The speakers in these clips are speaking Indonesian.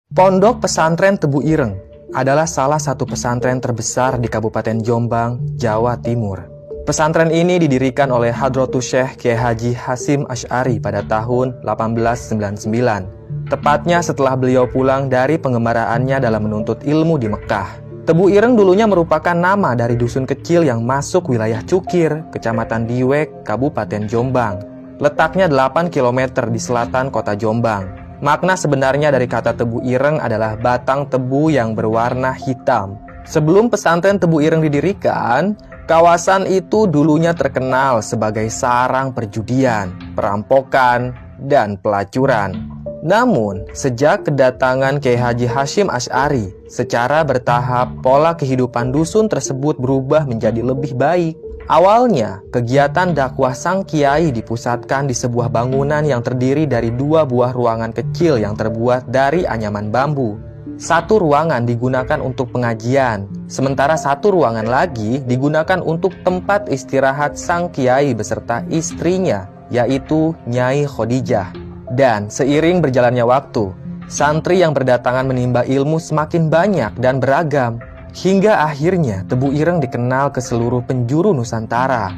Pondok Pesantren Tebu Ireng adalah salah satu pesantren terbesar di Kabupaten Jombang, Jawa Timur. Pesantren ini didirikan oleh Hadratus Syekh Kiai Haji Hasyim Asy'ari pada tahun 1899. Tepatnya setelah beliau pulang dari pengembaraannya dalam menuntut ilmu di Mekah. Tebu Ireng dulunya merupakan nama dari dusun kecil yang masuk wilayah Cukir, Kecamatan Diwek, Kabupaten Jombang. Letaknya 8 km di selatan kota Jombang. Makna sebenarnya dari kata Tebu Ireng adalah batang tebu yang berwarna hitam. Sebelum pesantren Tebu Ireng didirikan, kawasan itu dulunya terkenal sebagai sarang perjudian, perampokan, dan pelacuran. Namun, sejak kedatangan Kiai Haji Hasyim Asy'ari, secara bertahap pola kehidupan dusun tersebut berubah menjadi lebih baik. Awalnya, kegiatan dakwah sang kiai dipusatkan di sebuah bangunan yang terdiri dari 2 buah ruangan kecil yang terbuat dari anyaman bambu. Satu ruangan digunakan untuk pengajian, sementara satu ruangan lagi digunakan untuk tempat istirahat sang kiai beserta istrinya, yaitu Nyai Khadijah. Dan seiring berjalannya waktu, santri yang berdatangan menimba ilmu semakin banyak dan beragam. Hingga akhirnya Tebu Ireng dikenal ke seluruh penjuru Nusantara.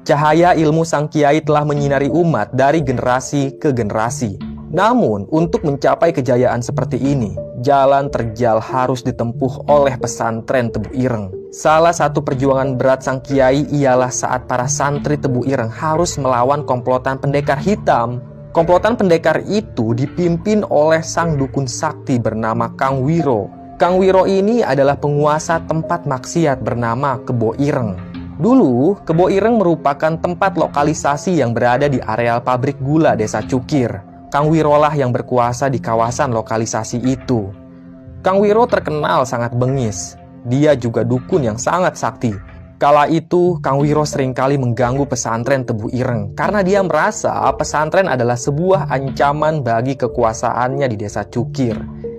Cahaya ilmu sang kiai telah menyinari umat dari generasi ke generasi. Namun, untuk mencapai kejayaan seperti ini, jalan terjal harus ditempuh oleh pesantren Tebu Ireng. Salah satu perjuangan berat sang kiai ialah saat para santri Tebu Ireng harus melawan komplotan pendekar hitam. Komplotan pendekar itu dipimpin oleh sang dukun sakti bernama Kang Wiro. Kang Wiro ini adalah penguasa tempat maksiat bernama Kebo Ireng. Dulu, Kebo Ireng merupakan tempat lokalisasi yang berada di areal pabrik gula desa Cukir. Kang Wiro lah yang berkuasa di kawasan lokalisasi itu. Kang Wiro terkenal sangat bengis. Dia juga dukun yang sangat sakti. Kala itu, Kang Wiro seringkali mengganggu pesantren Tebu Ireng karena dia merasa pesantren adalah sebuah ancaman bagi kekuasaannya di desa Cukir.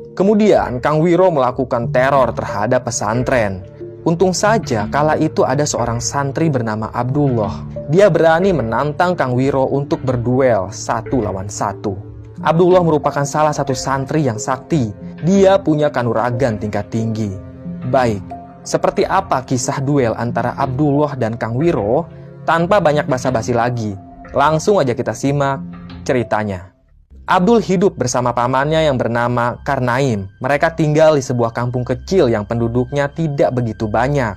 Kemudian Kang Wiro melakukan teror terhadap pesantren. Untung saja kala itu ada seorang santri bernama Abdullah. Dia berani menantang Kang Wiro untuk berduel 1 lawan 1. Abdullah merupakan salah satu santri yang sakti. Dia punya kanuragan tingkat tinggi. Baik, seperti apa kisah duel antara Abdullah dan Kang Wiro? Tanpa banyak basa-basi lagi, langsung aja kita simak ceritanya. Abdul hidup bersama pamannya yang bernama Karnaim. Mereka tinggal di sebuah kampung kecil yang penduduknya tidak begitu banyak.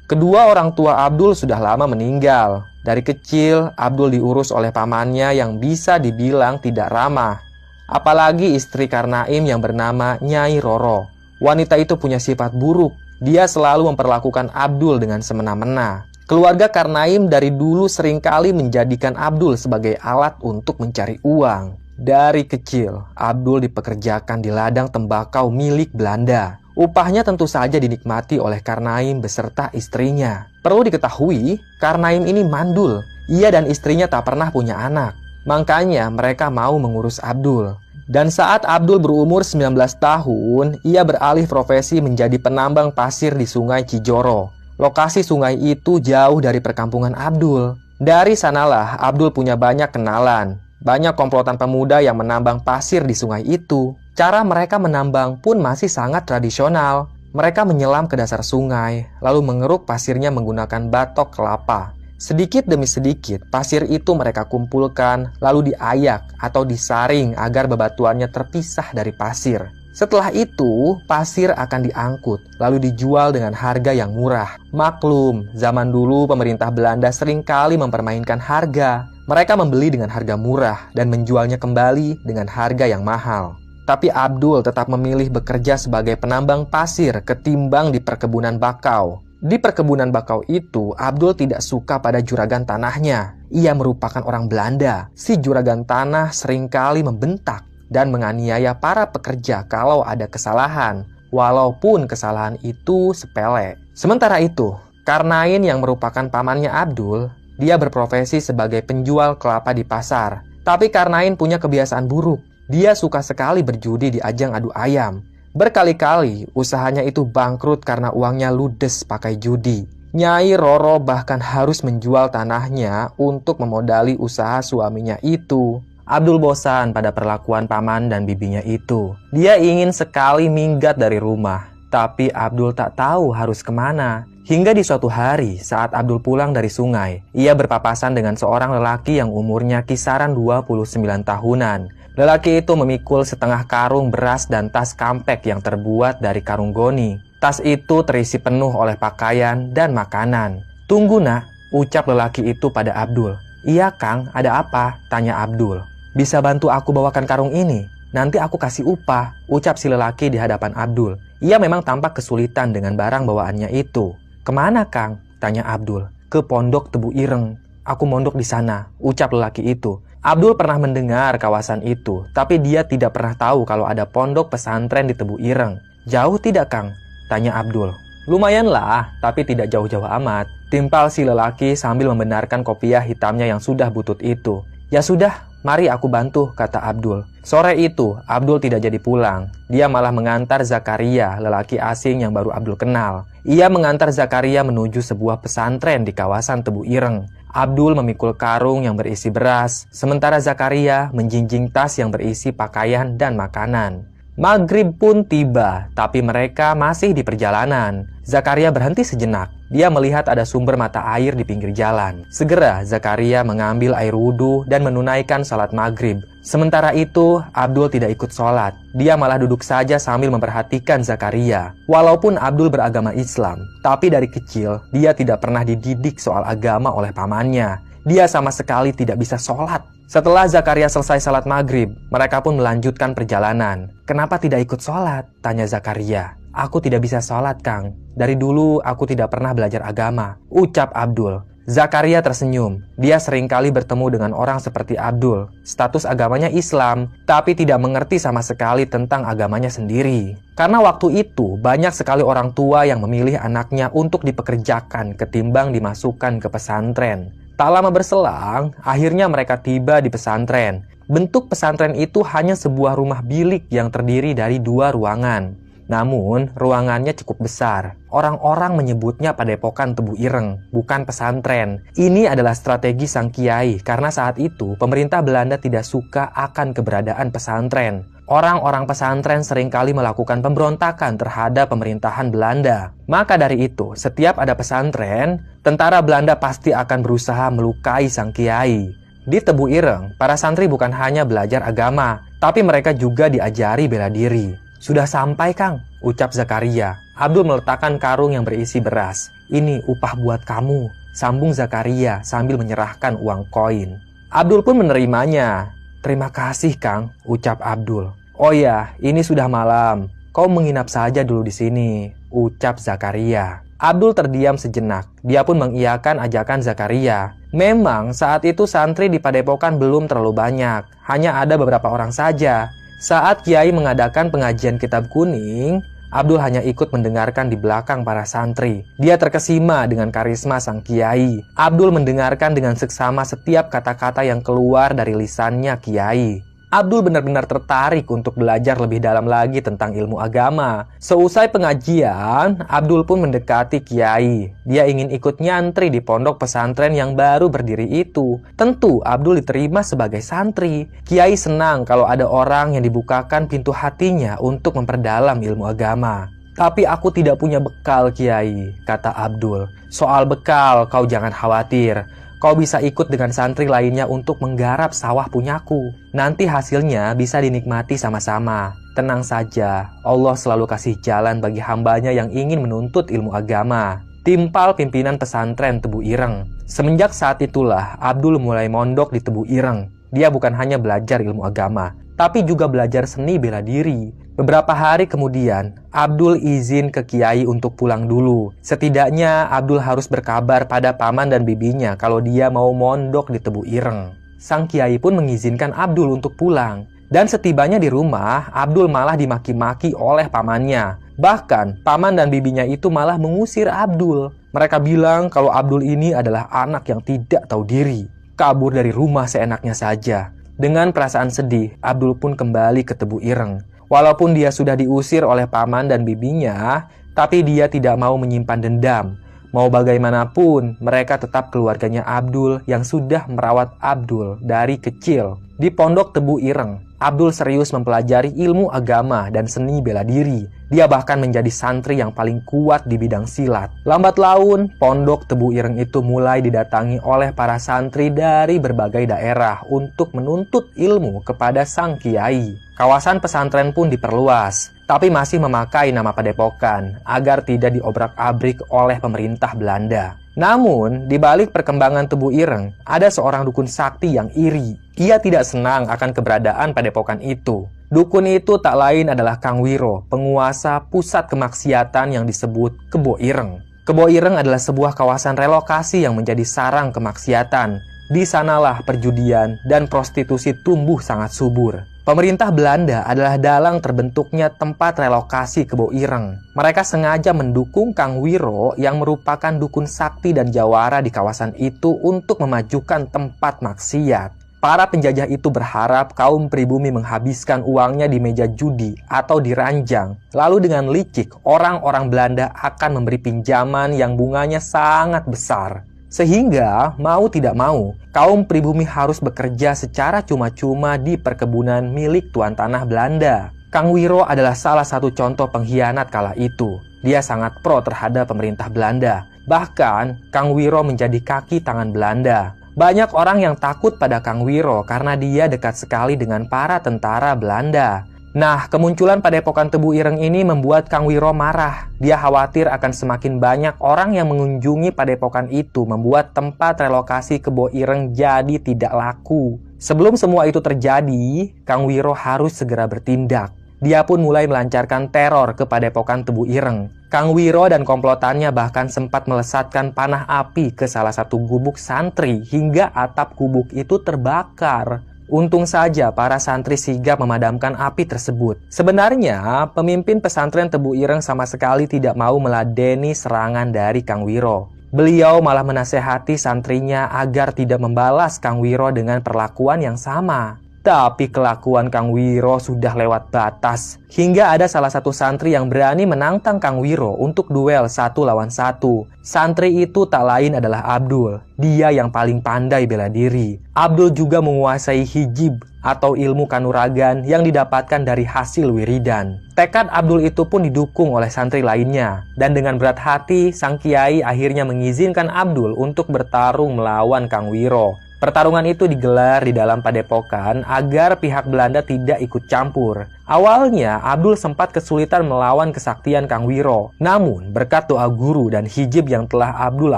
Kedua orang tua Abdul sudah lama meninggal. Dari kecil, Abdul diurus oleh pamannya yang bisa dibilang tidak ramah. Apalagi istri Karnaim yang bernama Nyai Roro. Wanita itu punya sifat buruk. Dia selalu memperlakukan Abdul dengan semena-mena. Keluarga Karnaim dari dulu seringkali menjadikan Abdul sebagai alat untuk mencari uang. Dari kecil, Abdul dipekerjakan di ladang tembakau milik Belanda. Upahnya tentu saja dinikmati oleh Karnaim beserta istrinya. Perlu diketahui, Karnaim ini mandul. Ia dan istrinya tak pernah punya anak. Makanya mereka mau mengurus Abdul. Dan saat Abdul berumur 19 tahun, ia beralih profesi menjadi penambang pasir di Sungai Cijoro. Lokasi sungai itu jauh dari perkampungan Abdul. Dari sanalah Abdul punya banyak kenalan. Banyak komplotan pemuda yang menambang pasir di sungai itu. Cara mereka menambang pun masih sangat tradisional. Mereka menyelam ke dasar sungai, lalu mengeruk pasirnya menggunakan batok kelapa. Sedikit demi sedikit, pasir itu mereka kumpulkan, lalu diayak atau disaring agar bebatuannya terpisah dari pasir. Setelah itu, pasir akan diangkut, lalu dijual dengan harga yang murah. Maklum, zaman dulu pemerintah Belanda seringkali mempermainkan harga. Mereka membeli dengan harga murah dan menjualnya kembali dengan harga yang mahal. Tapi Abdul tetap memilih bekerja sebagai penambang pasir ketimbang di perkebunan bakau. Di perkebunan bakau itu, Abdul tidak suka pada juragan tanahnya. Ia merupakan orang Belanda. Si juragan tanah seringkali membentak dan menganiaya para pekerja kalau ada kesalahan, walaupun kesalahan itu sepele. Sementara itu, Karnain yang merupakan pamannya Abdul, dia berprofesi sebagai penjual kelapa di pasar. Tapi Karnain punya kebiasaan buruk. Dia suka sekali berjudi di ajang adu ayam. Berkali-kali usahanya itu bangkrut karena uangnya ludes pakai judi. Nyai Roro bahkan harus menjual tanahnya untuk memodali usaha suaminya itu. Abdul bosan pada perlakuan paman dan bibinya itu. Dia ingin sekali minggat dari rumah, tapi Abdul tak tahu harus kemana. Hingga di suatu hari saat Abdul pulang dari sungai, ia berpapasan dengan seorang lelaki yang umurnya kisaran 29 tahunan. Lelaki itu memikul setengah karung beras dan tas kampek yang terbuat dari karung goni. Tas itu terisi penuh oleh pakaian dan makanan. "Tunggu nak," ucap lelaki itu pada Abdul. "Iya Kang, ada apa?" tanya Abdul. "Bisa bantu aku bawakan karung ini? Nanti aku kasih upah," ucap si lelaki di hadapan Abdul. Ia memang tampak kesulitan dengan barang bawaannya itu. "Kemana Kang?" tanya Abdul. "Ke Pondok Tebu Ireng. Aku mondok di sana," ucap lelaki itu. Abdul pernah mendengar kawasan itu, tapi dia tidak pernah tahu kalau ada pondok pesantren di Tebu Ireng. "Jauh tidak Kang?" tanya Abdul. "Lumayanlah, tapi tidak jauh-jauh amat," timpal si lelaki sambil membenarkan kopiah hitamnya yang sudah butut itu. "Ya sudah, mari aku bantu," kata Abdul. Sore itu, Abdul tidak jadi pulang. Dia malah mengantar Zakaria, lelaki asing yang baru Abdul kenal. Ia mengantar Zakaria menuju sebuah pesantren di kawasan Tebu Ireng. Abdul memikul karung yang berisi beras, sementara Zakaria menjinjing tas yang berisi pakaian dan makanan. Maghrib pun tiba, tapi mereka masih di perjalanan. Zakaria berhenti sejenak. Dia melihat ada sumber mata air di pinggir jalan. Segera Zakaria mengambil air wudhu dan menunaikan salat maghrib. Sementara itu, Abdul tidak ikut sholat. Dia malah duduk saja sambil memperhatikan Zakaria. Walaupun Abdul beragama Islam, tapi dari kecil dia tidak pernah dididik soal agama oleh pamannya. Dia sama sekali tidak bisa sholat. Setelah Zakaria selesai salat maghrib, mereka pun melanjutkan perjalanan. "Kenapa tidak ikut sholat?" tanya Zakaria. "Aku tidak bisa sholat, Kang. Dari dulu aku tidak pernah belajar agama," ucap Abdul. Zakaria tersenyum. Dia seringkali bertemu dengan orang seperti Abdul. Status agamanya Islam, tapi tidak mengerti sama sekali tentang agamanya sendiri. Karena waktu itu banyak sekali orang tua yang memilih anaknya untuk dipekerjakan ketimbang dimasukkan ke pesantren. Tak lama berselang, akhirnya mereka tiba di pesantren. Bentuk pesantren itu hanya sebuah rumah bilik yang terdiri dari 2 ruangan. Namun, ruangannya cukup besar. Orang-orang menyebutnya Padepokan Tebu Ireng, bukan pesantren. Ini adalah strategi sang kiai, karena saat itu pemerintah Belanda tidak suka akan keberadaan pesantren. Orang-orang pesantren seringkali melakukan pemberontakan terhadap pemerintahan Belanda. Maka dari itu, setiap ada pesantren, tentara Belanda pasti akan berusaha melukai sang kiai. Di Tebu Ireng, para santri bukan hanya belajar agama, tapi mereka juga diajari bela diri. "Sudah sampai, Kang," ucap Zakaria. Abdul meletakkan karung yang berisi beras. "Ini upah buat kamu," sambung Zakaria sambil menyerahkan uang koin. Abdul pun menerimanya. "Terima kasih, Kang," ucap Abdul. "Oh ya, ini sudah malam. Kau menginap saja dulu di sini," ucap Zakaria. Abdul terdiam sejenak. Dia pun mengiyakan ajakan Zakaria. Memang saat itu santri di Padepokan belum terlalu banyak. Hanya ada beberapa orang saja. Saat Kiai mengadakan pengajian kitab kuning, Abdul hanya ikut mendengarkan di belakang para santri. Dia terkesima dengan karisma sang Kiai. Abdul mendengarkan dengan seksama setiap kata-kata yang keluar dari lisannya Kiai. Abdul benar-benar tertarik untuk belajar lebih dalam lagi tentang ilmu agama. Seusai pengajian, Abdul pun mendekati Kiai. Dia ingin ikut nyantri di pondok pesantren yang baru berdiri itu. Tentu Abdul diterima sebagai santri. Kiai senang kalau ada orang yang dibukakan pintu hatinya untuk memperdalam ilmu agama. "Tapi aku tidak punya bekal, Kiai," kata Abdul. "Soal bekal, kau jangan khawatir. Kau bisa ikut dengan santri lainnya untuk menggarap sawah punyaku. Nanti hasilnya bisa dinikmati sama-sama. Tenang saja, Allah selalu kasih jalan bagi hambanya yang ingin menuntut ilmu agama," timpal pimpinan pesantren Tebu Ireng. Semenjak saat itulah, Abdul mulai mondok di Tebu Ireng. Dia bukan hanya belajar ilmu agama, tapi juga belajar seni bela diri. Beberapa hari kemudian, Abdul izin ke Kiai untuk pulang dulu. Setidaknya Abdul harus berkabar pada paman dan bibinya kalau dia mau mondok di Tebu Ireng. Sang Kiai pun mengizinkan Abdul untuk pulang. Dan setibanya di rumah, Abdul malah dimaki-maki oleh pamannya. Bahkan, paman dan bibinya itu malah mengusir Abdul. Mereka bilang kalau Abdul ini adalah anak yang tidak tahu diri. Kabur dari rumah seenaknya saja. Dengan perasaan sedih, Abdul pun kembali ke Tebu Ireng. Walaupun dia sudah diusir oleh paman dan bibinya, tapi dia tidak mau menyimpan dendam. Mau bagaimanapun, mereka tetap keluarganya Abdul yang sudah merawat Abdul dari kecil. Di Pondok Tebu Ireng, Abdul serius mempelajari ilmu agama dan seni bela diri. Dia bahkan menjadi santri yang paling kuat di bidang silat. Lambat laun, Pondok Tebu Ireng itu mulai didatangi oleh para santri dari berbagai daerah untuk menuntut ilmu kepada sang kiai. Kawasan pesantren pun diperluas, tapi masih memakai nama Padepokan agar tidak diobrak-abrik oleh pemerintah Belanda. Namun, di balik perkembangan Tebu Ireng, ada seorang dukun sakti yang iri. Ia tidak senang akan keberadaan Padepokan itu. Dukun itu tak lain adalah Kang Wiro, penguasa pusat kemaksiatan yang disebut Kebo Ireng. Kebo Ireng adalah sebuah kawasan relokasi yang menjadi sarang kemaksiatan. Di sanalah perjudian dan prostitusi tumbuh sangat subur. Pemerintah Belanda adalah dalang terbentuknya tempat relokasi Kebo Ireng. Mereka sengaja mendukung Kang Wiro yang merupakan dukun sakti dan jawara di kawasan itu untuk memajukan tempat maksiat. Para penjajah itu berharap kaum pribumi menghabiskan uangnya di meja judi atau di ranjang. Lalu dengan licik, orang-orang Belanda akan memberi pinjaman yang bunganya sangat besar. Sehingga, mau tidak mau, kaum pribumi harus bekerja secara cuma-cuma di perkebunan milik tuan tanah Belanda. Kang Wiro adalah salah satu contoh pengkhianat kala itu. Dia sangat pro terhadap pemerintah Belanda. Bahkan, Kang Wiro menjadi kaki tangan Belanda. Banyak orang yang takut pada Kang Wiro karena dia dekat sekali dengan para tentara Belanda. Nah, kemunculan Padepokan Tebu Ireng ini membuat Kang Wiro marah. Dia khawatir akan semakin banyak orang yang mengunjungi Padepokan itu, membuat tempat relokasi Kebo Ireng jadi tidak laku. Sebelum semua itu terjadi, Kang Wiro harus segera bertindak. Dia pun mulai melancarkan teror ke Padepokan Tebu Ireng. Kang Wiro dan komplotannya bahkan sempat melesatkan panah api ke salah satu gubuk santri hingga atap gubuk itu terbakar. Untung saja para santri sigap memadamkan api tersebut. Sebenarnya, pemimpin pesantren Tebu Ireng sama sekali tidak mau meladeni serangan dari Kang Wiro. Beliau malah menasehati santrinya agar tidak membalas Kang Wiro dengan perlakuan yang sama. Tapi kelakuan Kang Wiro sudah lewat batas. Hingga ada salah satu santri yang berani menantang Kang Wiro untuk duel 1 lawan 1. Santri itu tak lain adalah Abdul. Dia yang paling pandai bela diri. Abdul juga menguasai hijib atau ilmu kanuragan yang didapatkan dari hasil wiridan. Tekad Abdul itu pun didukung oleh santri lainnya. Dan dengan berat hati, sang kiai akhirnya mengizinkan Abdul untuk bertarung melawan Kang Wiro. Pertarungan itu digelar di dalam Padepokan agar pihak Belanda tidak ikut campur. Awalnya, Abdul sempat kesulitan melawan kesaktian Kang Wiro. Namun, berkat doa guru dan hijib yang telah Abdul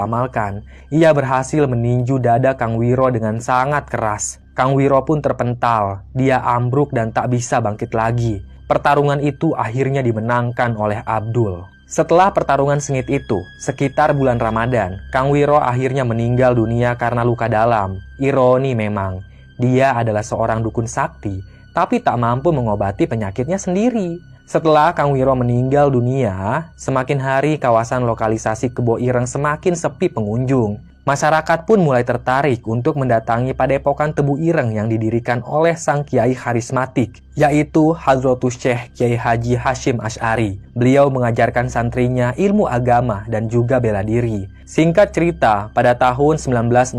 amalkan, ia berhasil meninju dada Kang Wiro dengan sangat keras. Kang Wiro pun terpental. Dia ambruk dan tak bisa bangkit lagi. Pertarungan itu akhirnya dimenangkan oleh Abdul. Setelah pertarungan sengit itu, sekitar bulan Ramadan, Kang Wiro akhirnya meninggal dunia karena luka dalam. Ironi memang, dia adalah seorang dukun sakti, tapi tak mampu mengobati penyakitnya sendiri. Setelah Kang Wiro meninggal dunia, semakin hari kawasan lokalisasi Kebo Ireng semakin sepi pengunjung. Masyarakat pun mulai tertarik untuk mendatangi Padepokan Tebu Ireng yang didirikan oleh sang kiai karismatik, yaitu Hadratus Syekh Kiai Haji Hasyim Asy'ari. Beliau mengajarkan santrinya ilmu agama dan juga bela diri. Singkat cerita, pada tahun 1906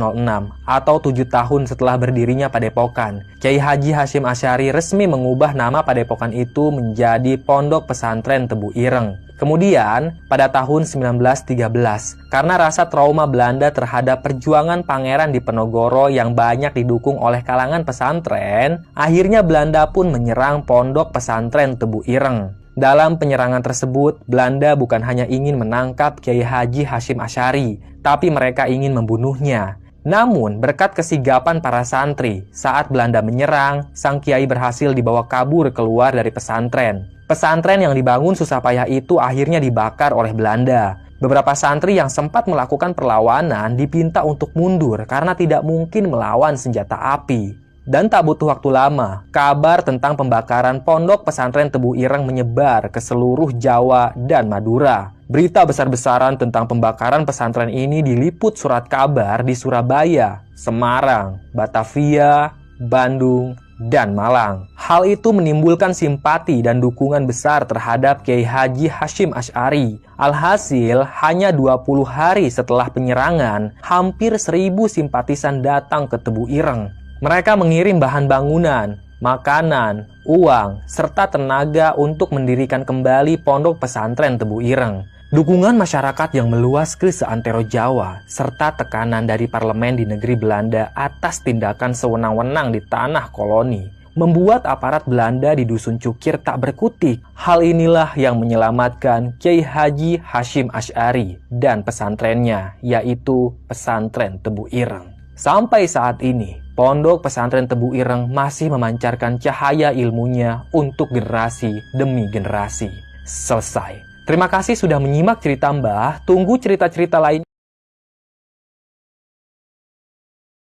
atau 7 tahun setelah berdirinya Padepokan, Kiai Haji Hasyim Asy'ari resmi mengubah nama Padepokan itu menjadi Pondok Pesantren Tebu Ireng. Kemudian, pada tahun 1913, karena rasa trauma Belanda terhadap perjuangan Pangeran Diponegoro yang banyak didukung oleh kalangan pesantren, akhirnya Belanda pun menyerang Pondok Pesantren Tebu Ireng. Dalam penyerangan tersebut, Belanda bukan hanya ingin menangkap Kiai Haji Hasyim Asy'ari, tapi mereka ingin membunuhnya. Namun, berkat kesigapan para santri, saat Belanda menyerang, sang kiai berhasil dibawa kabur keluar dari pesantren. Pesantren yang dibangun susah payah itu akhirnya dibakar oleh Belanda. Beberapa santri yang sempat melakukan perlawanan dipinta untuk mundur karena tidak mungkin melawan senjata api. Dan tak butuh waktu lama, kabar tentang pembakaran Pondok Pesantren Tebu Ireng menyebar ke seluruh Jawa dan Madura. Berita besar-besaran tentang pembakaran pesantren ini diliput surat kabar di Surabaya, Semarang, Batavia, Bandung, dan Malang. Hal itu menimbulkan simpati dan dukungan besar terhadap Kiai Haji Hasyim Asy'ari. Alhasil, hanya 20 hari setelah penyerangan, hampir 1.000 simpatisan datang ke Tebu Ireng. Mereka mengirim bahan bangunan, makanan, uang, serta tenaga untuk mendirikan kembali pondok pesantren Tebu Ireng. Dukungan masyarakat yang meluas ke seantero Jawa, serta tekanan dari parlemen di negeri Belanda atas tindakan sewenang-wenang di tanah koloni, membuat aparat Belanda di Dusun Cukir tak berkutik. Hal inilah yang menyelamatkan Kiai Haji Hasyim Asy'ari dan pesantrennya, yaitu pesantren Tebu Ireng. Sampai saat ini, pondok pesantren Tebu Ireng masih memancarkan cahaya ilmunya untuk generasi demi generasi. Selesai. Terima kasih sudah menyimak cerita Mbah. Tunggu cerita-cerita lain.